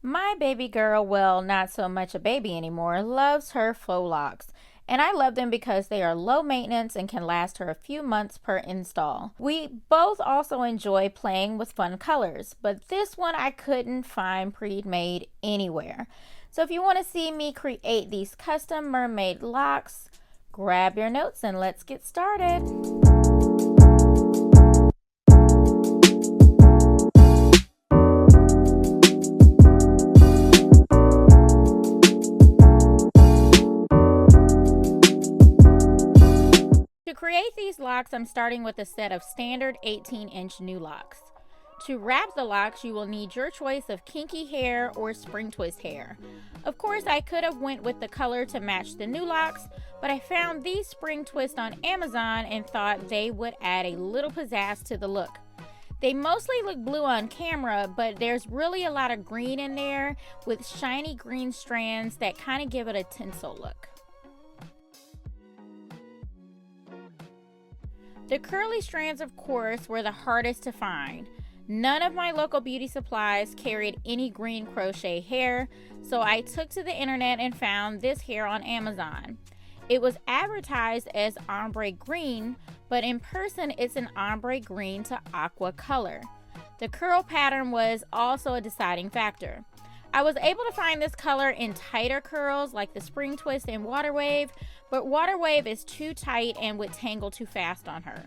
My baby girl, well, not so much a baby anymore, loves her faux locks. And I love them because they are low maintenance and can last her a few months per install. We both also enjoy playing with fun colors, but this one I couldn't find pre-made anywhere. So if you want to see me create these custom mermaid locks, grab your notes and let's get started. To create these locks, I'm starting with a set of standard 18-inch new locks. To wrap the locks, you will need your choice of kinky hair or spring twist hair. Of course, I could have went with the color to match the new locks, but I found these spring twists on Amazon and thought they would add a little pizzazz to the look. They mostly look blue on camera, but there's really a lot of green in there with shiny green strands that kind of give it a tinsel look. The curly strands, of course, were the hardest to find. None of my local beauty supplies carried any green crochet hair, so I took to the internet and found this hair on Amazon. It was advertised as ombre green, but in person it's an ombre green to aqua color. The curl pattern was also a deciding factor. I was able to find this color in tighter curls like the spring twist and water wave, but water wave is too tight and would tangle too fast on her.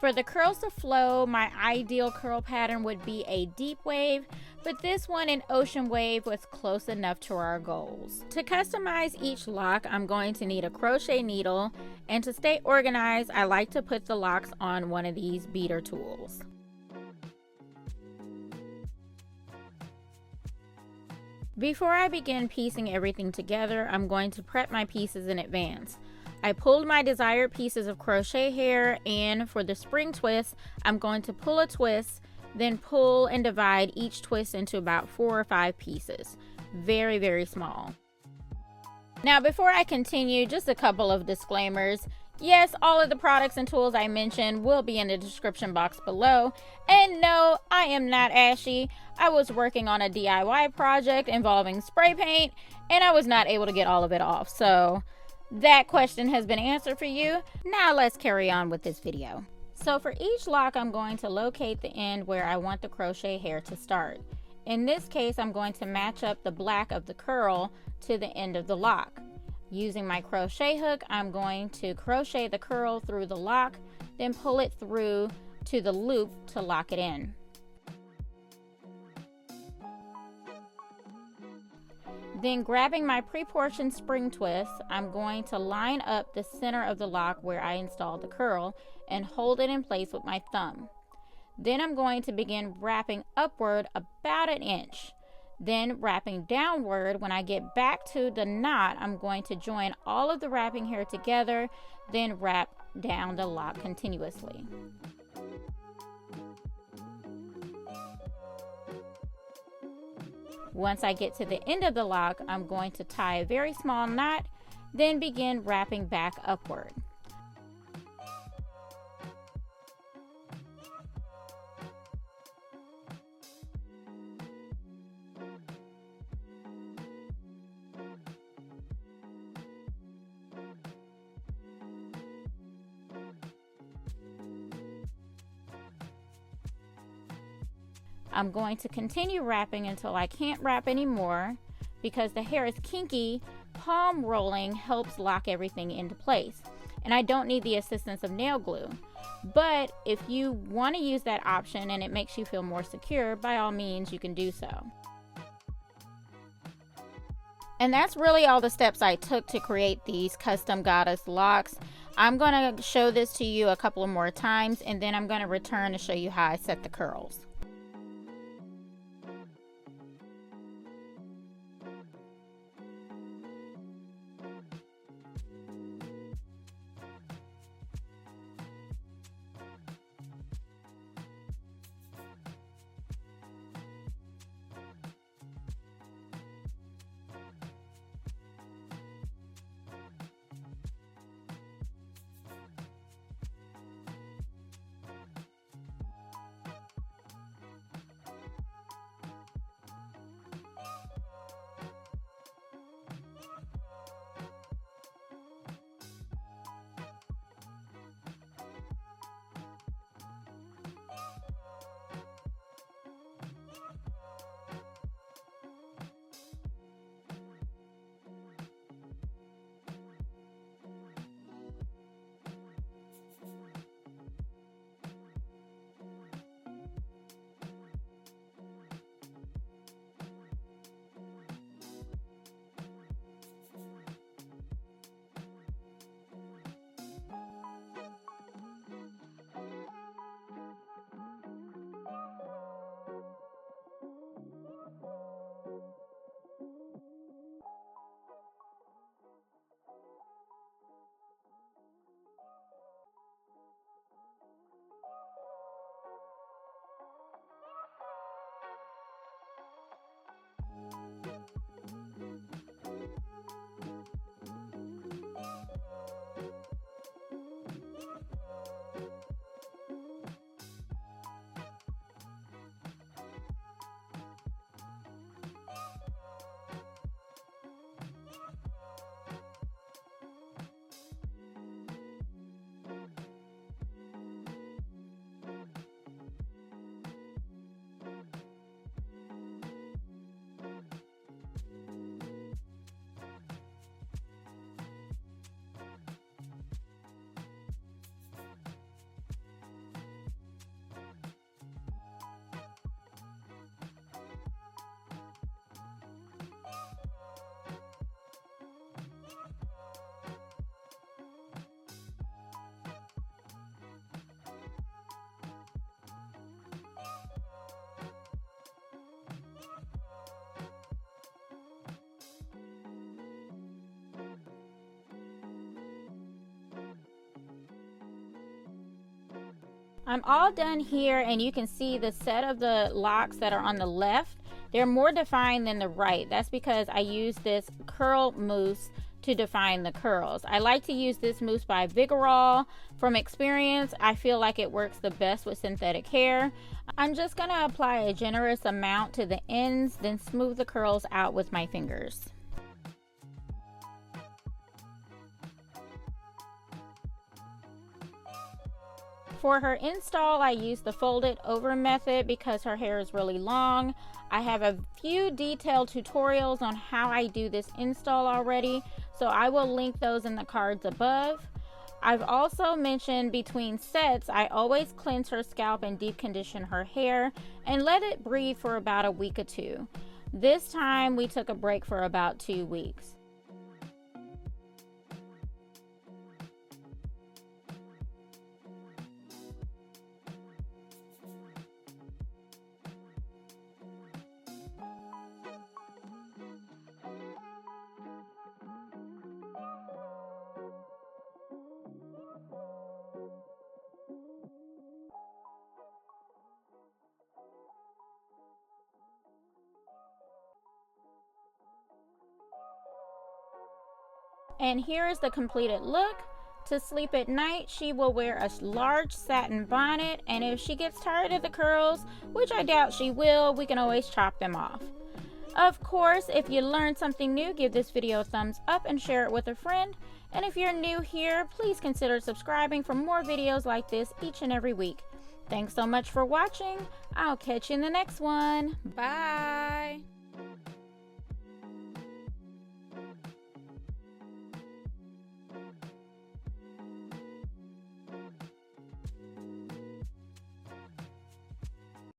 For the curls to flow, my ideal curl pattern would be a deep wave, but this one, an ocean wave, was close enough to our goals. To customize each lock, I'm going to need a crochet needle, and to stay organized, I like to put the locks on one of these beater tools. Before I begin piecing everything together, I'm going to prep my pieces in advance. I pulled my desired pieces of crochet hair, and for the spring twist, I'm going to pull a twist, then pull and divide each twist into about 4 or 5 pieces. Very, very small. Now, before I continue, just a couple of disclaimers. Yes, all of the products and tools I mentioned will be in the description box below. And no, I am not ashy. I was working on a DIY project involving spray paint, and I was not able to get all of it off. So that question has been answered for you. Now let's carry on with this video. So for each lock, I'm going to locate the end where I want the crochet hair to start. In this case, I'm going to match up the black of the curl to the end of the lock. Using my crochet hook, I'm going to crochet the curl through the lock, then pull it through to the loop to lock it in. Then grabbing my pre-portioned spring twist, I'm going to line up the center of the lock where I installed the curl and hold it in place with my thumb. Then I'm going to begin wrapping upward about 1 inch. Then wrapping downward. When I get back to the knot, I'm going to join all of the wrapping hair together, then wrap down the lock continuously. Once I get to the end of the lock, I'm going to tie a very small knot, then begin wrapping back upward. I'm going to continue wrapping until I can't wrap anymore. Because the hair is kinky, palm rolling helps lock everything into place. And I don't need the assistance of nail glue. But if you want to use that option and it makes you feel more secure, by all means you can do so. And that's really all the steps I took to create these custom goddess locks. I'm going to show this to you a couple of more times, and then I'm going to return to show you how I set the curls. I'm all done here, and you can see the set of the locks that are on the left. They're more defined than the right. That's because I use this curl mousse to define the curls. I like to use this mousse by Vigorol. From experience, I feel like it works the best with synthetic hair. I'm just gonna apply a generous amount to the ends, then smooth the curls out with my fingers. For her install, I use the folded over method because her hair is really long. I have a few detailed tutorials on how I do this install already, so I will link those in the cards above. I've also mentioned between sets, I always cleanse her scalp and deep condition her hair and let it breathe for about a week or two. This time we took a break for about 2 weeks. And here is the completed look. To sleep at night, she will wear a large satin bonnet, and if she gets tired of the curls, which I doubt she will, we can always chop them off. Of course, if you learned something new, give this video a thumbs up and share it with a friend. And if you're new here, please consider subscribing for more videos like this each and every week. Thanks so much for watching. I'll catch you in the next one. Bye.